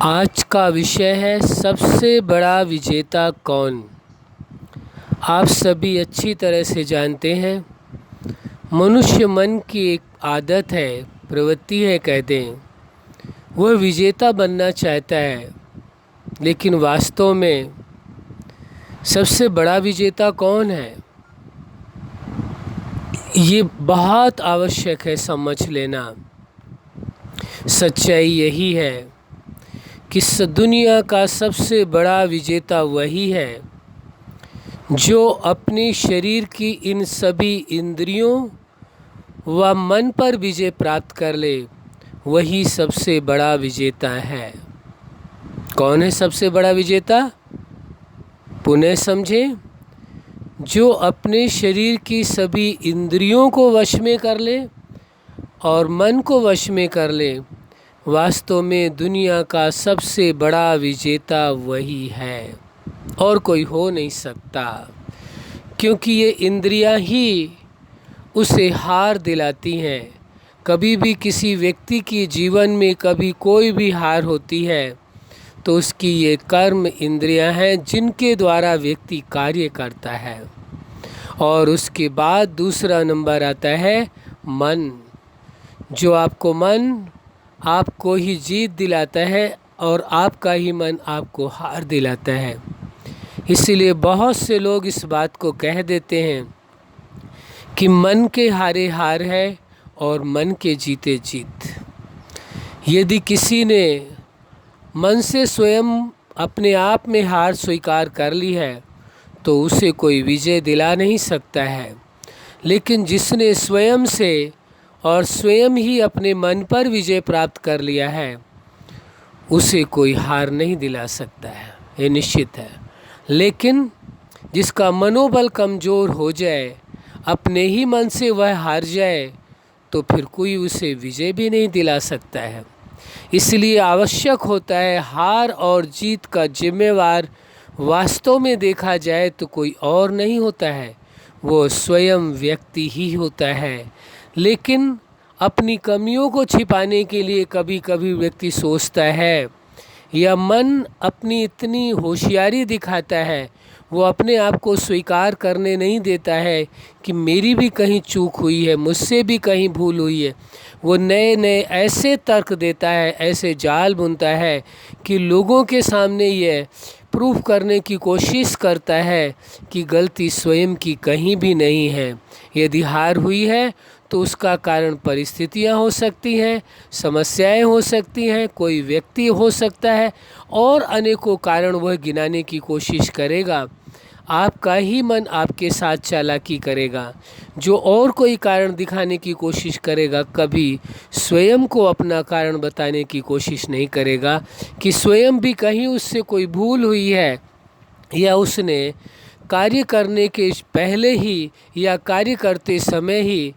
आज का विषय है सबसे बड़ा विजेता कौन। आप सभी अच्छी तरह से जानते हैं मनुष्य मन की एक आदत है, प्रवृत्ति है कह दें। वह विजेता बनना चाहता है, लेकिन वास्तव में सबसे बड़ा विजेता कौन है, ये बहुत आवश्यक है समझ लेना। सच्चाई यही है कि इस दुनिया का सबसे बड़ा विजेता वही है जो अपने शरीर की इन सभी इंद्रियों व मन पर विजय प्राप्त कर ले। वही सबसे बड़ा विजेता है। कौन है सबसे बड़ा विजेता? पुनः समझें। जो अपने शरीर की सभी इंद्रियों को वश में कर ले और मन को वश में कर ले, वास्तव में दुनिया का सबसे बड़ा विजेता वही है और कोई हो नहीं सकता, क्योंकि ये इंद्रियां ही उसे हार दिलाती हैं। कभी भी किसी व्यक्ति की जीवन में कभी कोई भी हार होती है तो उसकी ये कर्म इंद्रियां हैं जिनके द्वारा व्यक्ति कार्य करता है। और उसके बाद दूसरा नंबर आता है मन, जो आपको ही जीत दिलाता है और आपका ही मन आपको हार दिलाता है। इसीलिए बहुत से लोग इस बात को कह देते हैं कि मन के हारे हार है और मन के जीते जीत। यदि किसी ने मन से स्वयं अपने आप में हार स्वीकार कर ली है तो उसे कोई विजय दिला नहीं सकता है, लेकिन जिसने स्वयं से और स्वयं ही अपने मन पर विजय प्राप्त कर लिया है उसे कोई हार नहीं दिला सकता है, ये निश्चित है। लेकिन जिसका मनोबल कमज़ोर हो जाए, अपने ही मन से वह हार जाए, तो फिर कोई उसे विजय भी नहीं दिला सकता है। इसलिए आवश्यक होता है हार और जीत का जिम्मेवार वास्तव में देखा जाए तो कोई और नहीं होता है, वो स्वयं व्यक्ति ही होता है। लेकिन अपनी कमियों को छिपाने के लिए कभी कभी व्यक्ति सोचता है या मन अपनी इतनी होशियारी दिखाता है, वो अपने आप को स्वीकार करने नहीं देता है कि मेरी भी कहीं चूक हुई है, मुझसे भी कहीं भूल हुई है। वो नए नए ऐसे तर्क देता है, ऐसे जाल बुनता है कि लोगों के सामने ये प्रूफ करने की कोशिश करता है कि गलती स्वयं की कहीं भी नहीं है। यदि हार हुई है तो उसका कारण परिस्थितियां हो सकती हैं, समस्याएं हो सकती हैं, कोई व्यक्ति हो सकता है और अनेकों कारण वह गिनाने की कोशिश करेगा। आपका ही मन आपके साथ चालाकी करेगा। जो और कोई कारण दिखाने की कोशिश करेगा कभी स्वयं को अपना कारण बताने की कोशिश नहीं करेगा कि स्वयं भी कहीं उससे कोई भूल हुई है या उसने कार्य करने के पहले ही या कार्य करते समय ही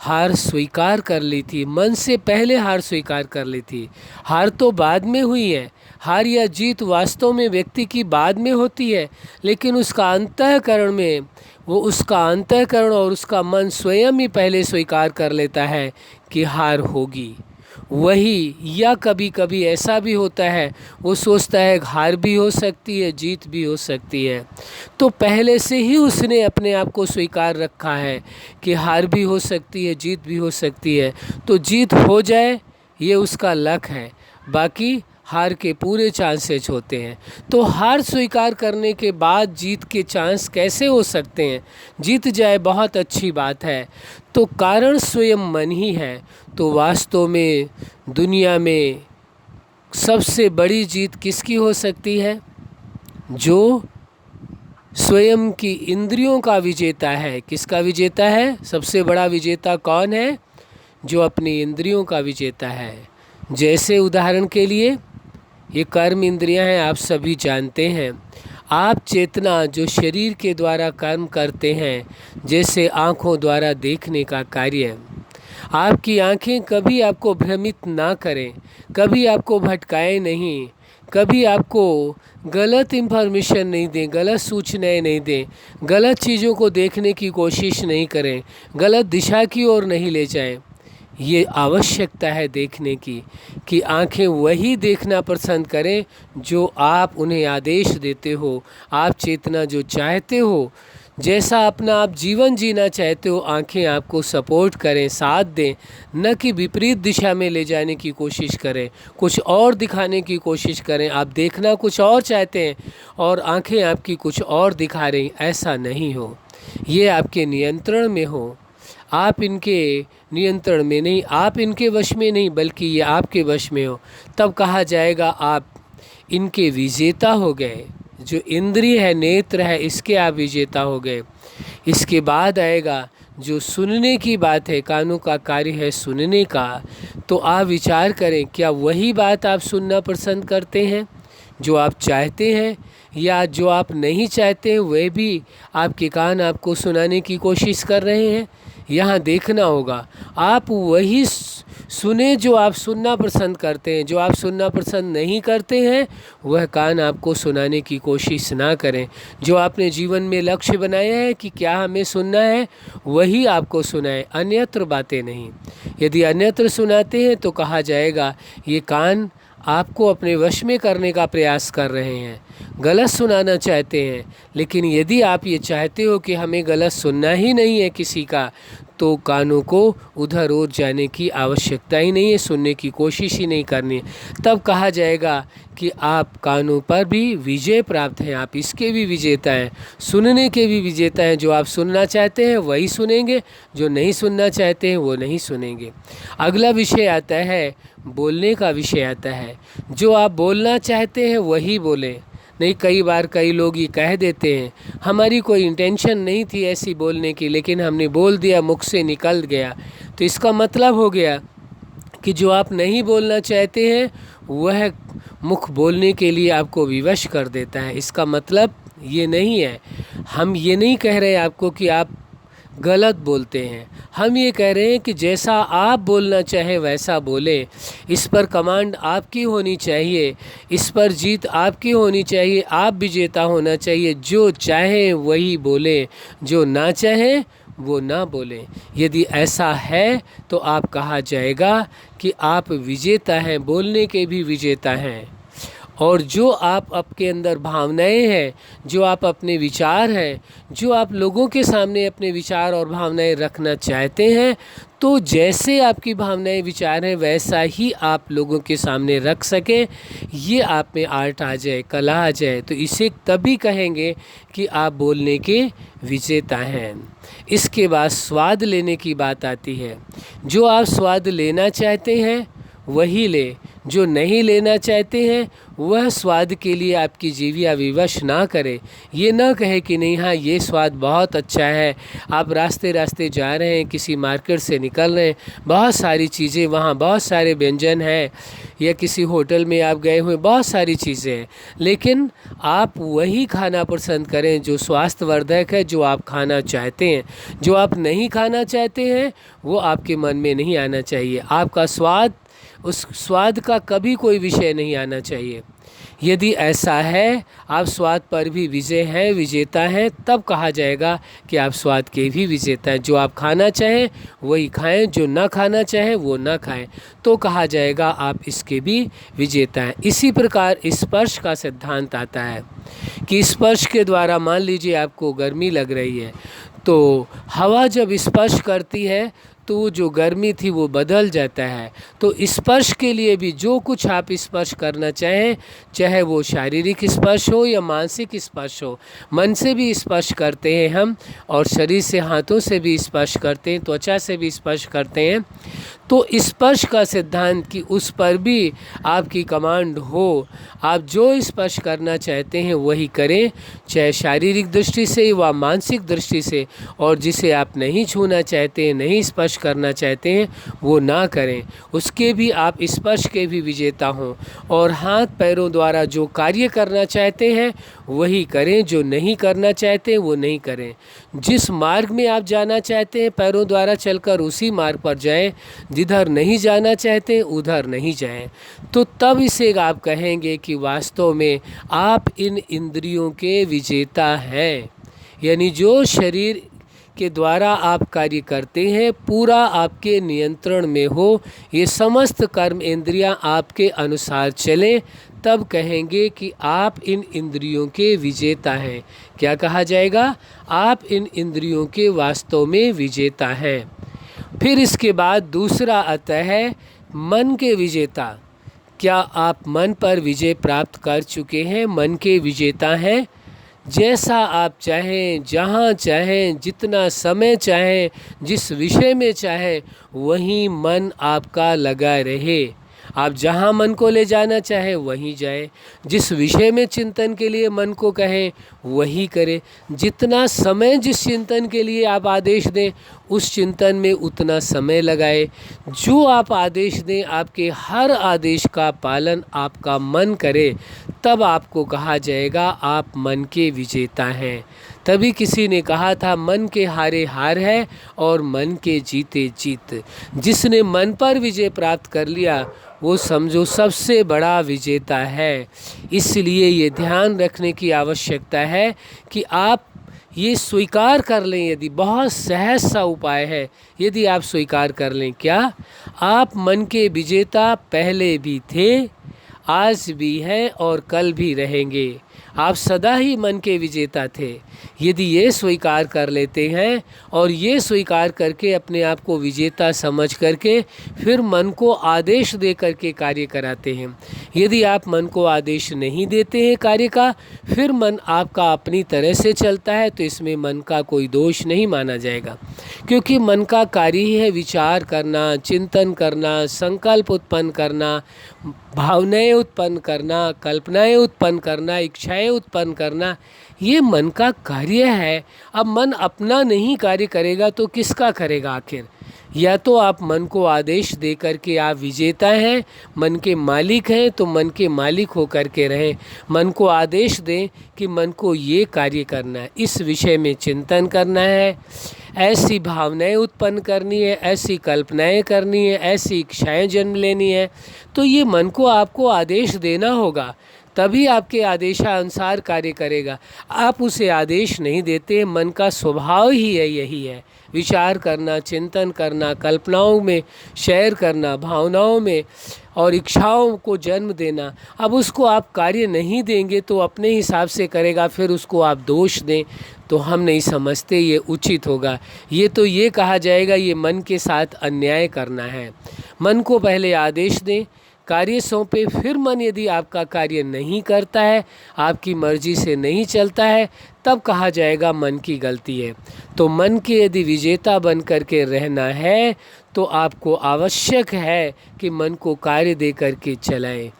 हार स्वीकार कर ली थी, मन से पहले हार स्वीकार कर ली थी। हार तो बाद में हुई है। हार या जीत वास्तव में व्यक्ति की बाद में होती है, लेकिन उसका अंतःकरण और उसका मन स्वयं ही पहले स्वीकार कर लेता है कि हार होगी। वही या कभी कभी ऐसा भी होता है, वो सोचता है हार भी हो सकती है, जीत भी हो सकती है, तो पहले से ही उसने अपने आप को स्वीकार रखा है कि हार भी हो सकती है, जीत भी हो सकती है। तो जीत हो जाए ये उसका लक है, बाकी हार के पूरे चांसेस होते हैं। तो हार स्वीकार करने के बाद जीत के चांस कैसे हो सकते हैं? जीत जाए बहुत अच्छी बात है, तो कारण स्वयं मन ही है। तो वास्तव में दुनिया में सबसे बड़ी जीत किसकी हो सकती है? जो स्वयं की इंद्रियों का विजेता है। किसका विजेता है? सबसे बड़ा विजेता कौन है? जो अपनी इंद्रियों का विजेता है। जैसे उदाहरण के लिए ये कर्म इंद्रियां हैं, आप सभी जानते हैं। आप चेतना जो शरीर के द्वारा कर्म करते हैं, जैसे आँखों द्वारा देखने का कार्य, आपकी आँखें कभी आपको भ्रमित ना करें, कभी आपको भटकाएं नहीं, कभी आपको गलत इंफॉर्मेशन नहीं दें, गलत सूचनाएं नहीं दें, गलत चीज़ों को देखने की कोशिश नहीं करें, गलत दिशा की ओर नहीं ले जाएं। ये आवश्यकता है देखने की कि आँखें वही देखना पसंद करें जो आप उन्हें आदेश देते हो, आप चेतना जो चाहते हो, जैसा अपना आप जीवन जीना चाहते हो, आँखें आपको सपोर्ट करें, साथ दें, न कि विपरीत दिशा में ले जाने की कोशिश करें, कुछ और दिखाने की कोशिश करें। आप देखना कुछ और चाहते हैं और आँखें आपकी कुछ और दिखा रही, ऐसा नहीं हो। ये आपके नियंत्रण में हो, आप इनके नियंत्रण में नहीं, आप इनके वश में नहीं, बल्कि ये आपके वश में हो। तब कहा जाएगा आप इनके विजेता हो गए। जो इंद्रिय है, नेत्र है, इसके आप विजेता हो गए। इसके बाद आएगा जो सुनने की बात है, कानों का कार्य है सुनने का। तो आप विचार करें, क्या वही बात आप सुनना पसंद करते हैं जो आप चाहते हैं, या जो आप नहीं चाहते हैं वह भी आपके कान आपको सुनाने की कोशिश कर रहे हैं? यहाँ देखना होगा, आप वही सुने जो आप सुनना पसंद करते हैं। जो आप सुनना पसंद नहीं करते हैं वह कान आपको सुनाने की कोशिश ना करें। जो आपने जीवन में लक्ष्य बनाया है कि क्या हमें सुनना है, वही आपको सुनाए, अन्यत्र बातें नहीं। यदि अन्यत्र सुनाते हैं तो कहा जाएगा ये कान आपको अपने वश में करने का प्रयास कर रहे हैं, गलत सुनाना चाहते हैं। लेकिन यदि आप ये चाहते हो कि हमें गलत सुनना ही नहीं है किसी का, तो कानों को उधर और जाने की आवश्यकता ही नहीं है, सुनने की कोशिश ही नहीं करनी। तब कहा जाएगा कि आप कानों पर भी विजय प्राप्त हैं, आप इसके भी विजेता हैं, सुनने के भी विजेता हैं। जो आप सुनना चाहते हैं वही सुनेंगे, जो नहीं सुनना चाहते हैं वो नहीं सुनेंगे। अगला विषय आता है, बोलने का विषय आता है। जो आप बोलना चाहते हैं वही बोलें। नहीं, कई बार कई लोग ये कह देते हैं हमारी कोई इंटेंशन नहीं थी ऐसी बोलने की, लेकिन हमने बोल दिया, मुख से निकल गया। तो इसका मतलब हो गया कि जो आप नहीं बोलना चाहते हैं वह मुख बोलने के लिए आपको विवश कर देता है। इसका मतलब ये नहीं है, हम ये नहीं कह रहे आपको कि आप गलत बोलते हैं, हम ये कह रहे हैं कि जैसा आप बोलना चाहे वैसा बोले। इस पर कमांड आपकी होनी चाहिए, इस पर जीत आपकी होनी चाहिए, आप विजेता होना चाहिए। जो चाहे वही बोले, जो ना चाहे वो ना बोले। यदि ऐसा है तो आप कहा जाएगा कि आप विजेता हैं, बोलने के भी विजेता हैं। और जो आप आपके अंदर भावनाएं हैं, जो आप अपने विचार हैं, जो आप लोगों के सामने अपने विचार और भावनाएं रखना चाहते हैं, तो जैसे आपकी भावनाएं विचार हैं वैसा ही आप लोगों के सामने रख सकें, ये आप में आर्ट आ जाए, कला आ जाए, तो इसे तभी कहेंगे कि आप बोलने के विजेता हैं। इसके बाद स्वाद लेने की बात आती है। जो आप स्वाद लेना चाहते हैं वही ले, जो नहीं लेना चाहते हैं वह स्वाद के लिए आपकी जीविया विवश ना करे। ये ना कहे कि नहीं हाँ ये स्वाद बहुत अच्छा है। आप रास्ते रास्ते जा रहे हैं, किसी मार्केट से निकल रहे हैं, बहुत सारी चीज़ें वहाँ, बहुत सारे व्यंजन हैं, या किसी होटल में आप गए हुए, बहुत सारी चीज़ें हैं, लेकिन आप वही खाना पसंद करें जो स्वास्थ्यवर्धक है, जो आप खाना चाहते हैं। जो आप नहीं खाना चाहते हैं वो आपके मन में नहीं आना चाहिए। आपका स्वाद, उस स्वाद का कभी कोई विषय नहीं आना चाहिए। यदि ऐसा है, आप स्वाद पर भी विजय हैं, विजेता हैं, तब कहा जाएगा कि आप स्वाद के भी विजेता हैं। जो आप खाना चाहें वही खाएं, जो ना खाना चाहें वो ना खाएं, तो कहा जाएगा आप इसके भी विजेता हैं। इसी प्रकार स्पर्श का सिद्धांत आता है कि स्पर्श के द्वारा, मान लीजिए आपको गर्मी लग रही है, तो हवा जब स्पर्श करती है तो जो गर्मी थी वो बदल जाता है। तो स्पर्श के लिए भी जो कुछ आप स्पर्श करना चाहें, चाहे वो शारीरिक स्पर्श हो या मानसिक स्पर्श हो, मन से भी स्पर्श करते हैं हम, और शरीर से, हाथों से भी स्पर्श करते हैं, त्वचा से भी स्पर्श करते हैं। तो स्पर्श का सिद्धांत कि उस पर भी आपकी कमांड हो, आप जो स्पर्श करना चाहते हैं वही करें, चाहे शारीरिक दृष्टि से व मानसिक दृष्टि से, और जिसे आप नहीं छूना चाहते हैं, नहीं स्पर्श करना चाहते हैं, वो ना करें, उसके भी आप स्पर्श के भी विजेता हों। और हाथ पैरों द्वारा जो कार्य करना चाहते हैं वही करें, जो नहीं करना चाहते हैं वो नहीं करें। जिस मार्ग में आप जाना चाहते हैं पैरों द्वारा चलकर उसी मार्ग पर जाएं, जिधर नहीं जाना चाहते उधर नहीं जाएं। तो तब इसे आप कहेंगे कि वास्तव में आप इन इंद्रियों के विजेता हैं। यानी जो शरीर के द्वारा आप कार्य करते हैं पूरा आपके नियंत्रण में हो, ये समस्त कर्म इंद्रियां आपके अनुसार चलें, तब कहेंगे कि आप इन इंद्रियों के विजेता हैं। क्या कहा जाएगा? आप इन इंद्रियों के वास्तव में विजेता हैं। फिर इसके बाद दूसरा आता है मन के विजेता। क्या आप मन पर विजय प्राप्त कर चुके हैं? मन के विजेता हैं। जैसा आप चाहें, जहाँ चाहें, जितना समय चाहें, जिस विषय में चाहें, वहीं मन आपका लगा रहे। आप जहाँ मन को ले जाना चाहे वहीं जाए, जिस विषय में चिंतन के लिए मन को कहें वही करे, जितना समय जिस चिंतन के लिए आप आदेश दें उस चिंतन में उतना समय लगाए। जो आप आदेश दें आपके हर आदेश का पालन आपका मन करे, तब आपको कहा जाएगा आप मन के विजेता हैं। तभी किसी ने कहा था मन के हारे हार है और मन के जीते जीत। जिसने मन पर विजय प्राप्त कर लिया वो समझो सबसे बड़ा विजेता है। इसलिए ये ध्यान रखने की आवश्यकता है कि आप ये स्वीकार कर लें, यदि बहुत सहज सा उपाय है, यदि आप स्वीकार कर लें, क्या आप मन के विजेता पहले भी थे, आज भी हैं और कल भी रहेंगे। आप सदा ही मन के विजेता थे। यदि ये स्वीकार कर लेते हैं और ये स्वीकार करके अपने आप को विजेता समझ करके फिर मन को आदेश दे करके कार्य कराते हैं। यदि आप मन को आदेश नहीं देते हैं कार्य का, फिर मन आपका अपनी तरह से चलता है, तो इसमें मन का कोई दोष नहीं माना जाएगा, क्योंकि मन का कार्य ही है विचार करना, चिंतन करना, संकल्प उत्पन्न करना, भावनाएं उत्पन्न करना, कल्पनाएं उत्पन्न करना, इच्छाएं उत्पन्न करना। ये मन का कार्य है। अब मन अपना नहीं कार्य करेगा तो किसका करेगा आखिर? या तो आप मन को आदेश दे करके आप विजेता हैं, मन के मालिक हैं, तो मन के मालिक हो करके रहें। मन को आदेश दें कि मन को ये कार्य करना है, इस विषय में चिंतन करना है, ऐसी भावनाएं उत्पन्न करनी है, ऐसी कल्पनाएं करनी है, ऐसी इच्छाएं जन्म लेनी है। तो ये मन को आपको आदेश देना होगा, तभी आपके आदेशानुसार कार्य करेगा। आप उसे आदेश नहीं देते। मन का स्वभाव ही है, यही है विचार करना, चिंतन करना, कल्पनाओं में शेयर करना, भावनाओं में और इच्छाओं को जन्म देना। अब उसको आप कार्य नहीं देंगे तो अपने हिसाब से करेगा, फिर उसको आप दोष दें तो हम नहीं समझते ये उचित होगा। ये तो ये कहा जाएगा ये मन के साथ अन्याय करना है। मन को पहले आदेश दें, कार्य सौंपे, फिर मन यदि आपका कार्य नहीं करता है, आपकी मर्जी से नहीं चलता है, तब कहा जाएगा मन की गलती है। तो मन के यदि विजेता बन करके रहना है तो आपको आवश्यक है कि मन को कार्य दे करके चलाएं।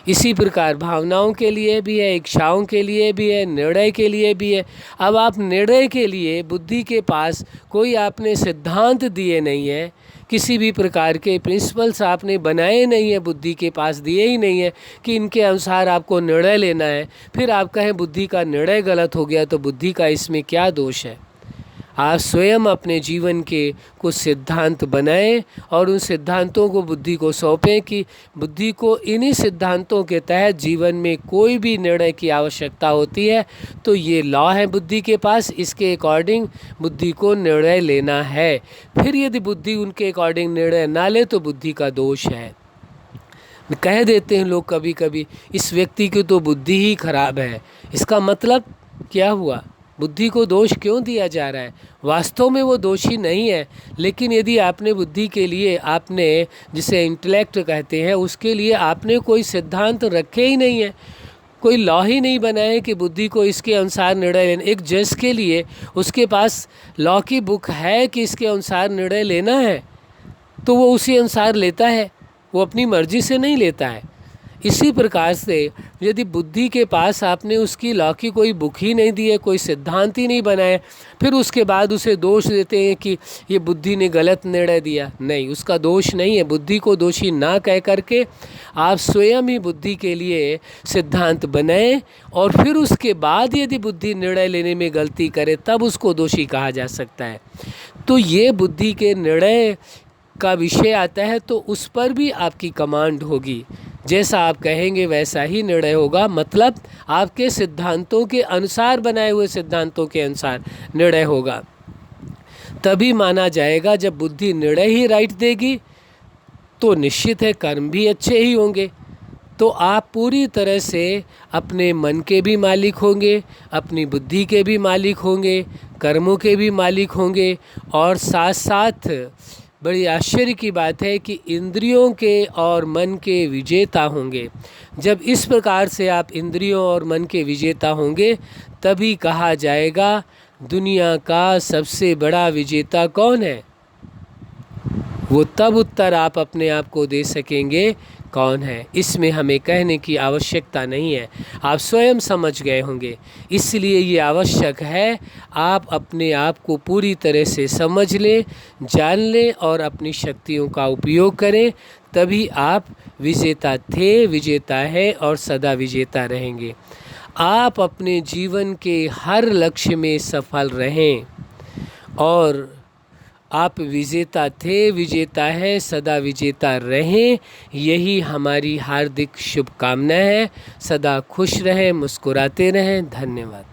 इसी प्रकार भावनाओं के लिए भी है, इच्छाओं के लिए भी है, निर्णय के लिए भी है। अब आप निर्णय के लिए बुद्धि के पास कोई आपने सिद्धांत दिए नहीं है, किसी भी प्रकार के प्रिंसिपल्स आपने बनाए नहीं है, बुद्धि के पास दिए ही नहीं है कि इनके अनुसार आपको निर्णय लेना है। फिर आप कहें बुद्धि का निर्णय गलत हो गया, तो बुद्धि का इसमें क्या दोष है? आप स्वयं अपने जीवन के कुछ सिद्धांत बनाएं और उन सिद्धांतों को बुद्धि को सौंपें कि बुद्धि को इन्हीं सिद्धांतों के तहत जीवन में कोई भी निर्णय की आवश्यकता होती है तो ये लॉ है बुद्धि के पास, इसके अकॉर्डिंग बुद्धि को निर्णय लेना है। फिर यदि बुद्धि उनके अकॉर्डिंग निर्णय ना ले तो बुद्धि का दोष है। कह देते हैं लोग कभी कभी इस व्यक्ति की तो बुद्धि ही खराब है। इसका मतलब क्या हुआ? बुद्धि को दोष क्यों दिया जा रहा है? वास्तव में वो दोषी नहीं है, लेकिन यदि आपने बुद्धि के लिए, आपने जिसे इंटेलेक्ट कहते हैं, उसके लिए आपने कोई सिद्धांत रखे ही नहीं है, कोई लॉ ही नहीं बनाए कि बुद्धि को इसके अनुसार निर्णय लेना। एक जज के लिए उसके पास लॉ की बुक है कि इसके अनुसार निर्णय लेना है, तो वो उसी अनुसार लेता है, वो अपनी मर्जी से नहीं लेता है। इसी प्रकार से यदि बुद्धि के पास आपने उसकी लॉ की कोई बुक ही नहीं दी है, कोई सिद्धांत ही नहीं बनाए, फिर उसके बाद उसे दोष देते हैं कि ये बुद्धि ने गलत निर्णय दिया। नहीं, उसका दोष नहीं है। बुद्धि को दोषी ना कह करके आप स्वयं ही बुद्धि के लिए सिद्धांत बनाएं और फिर उसके बाद यदि बुद्धि निर्णय लेने में गलती करे तब उसको दोषी कहा जा सकता है। तो ये बुद्धि के निर्णय का विषय आता है तो उस पर भी आपकी कमांड होगी। जैसा आप कहेंगे वैसा ही निर्णय होगा, मतलब आपके सिद्धांतों के अनुसार, बनाए हुए सिद्धांतों के अनुसार निर्णय होगा। तभी माना जाएगा जब बुद्धि निर्णय ही राइट देगी, तो निश्चित है कर्म भी अच्छे ही होंगे। तो आप पूरी तरह से अपने मन के भी मालिक होंगे, अपनी बुद्धि के भी मालिक होंगे, कर्मों के भी मालिक होंगे, और साथ साथ बड़ी आश्चर्य की बात है कि इंद्रियों के और मन के विजेता होंगे। जब इस प्रकार से आप इंद्रियों और मन के विजेता होंगे, तभी कहा जाएगा दुनिया का सबसे बड़ा विजेता कौन है। वो तब उत्तर आप अपने आप को दे सकेंगे कौन है। इसमें हमें कहने की आवश्यकता नहीं है, आप स्वयं समझ गए होंगे। इसलिए ये आवश्यक है आप अपने आप को पूरी तरह से समझ लें, जान लें और अपनी शक्तियों का उपयोग करें, तभी आप विजेता थे, विजेता है और सदा विजेता रहेंगे। आप अपने जीवन के हर लक्ष्य में सफल रहें और आप विजेता थे, विजेता है, सदा विजेता रहें, यही हमारी हार्दिक शुभकामना है। सदा खुश रहें, मुस्कुराते रहें। धन्यवाद।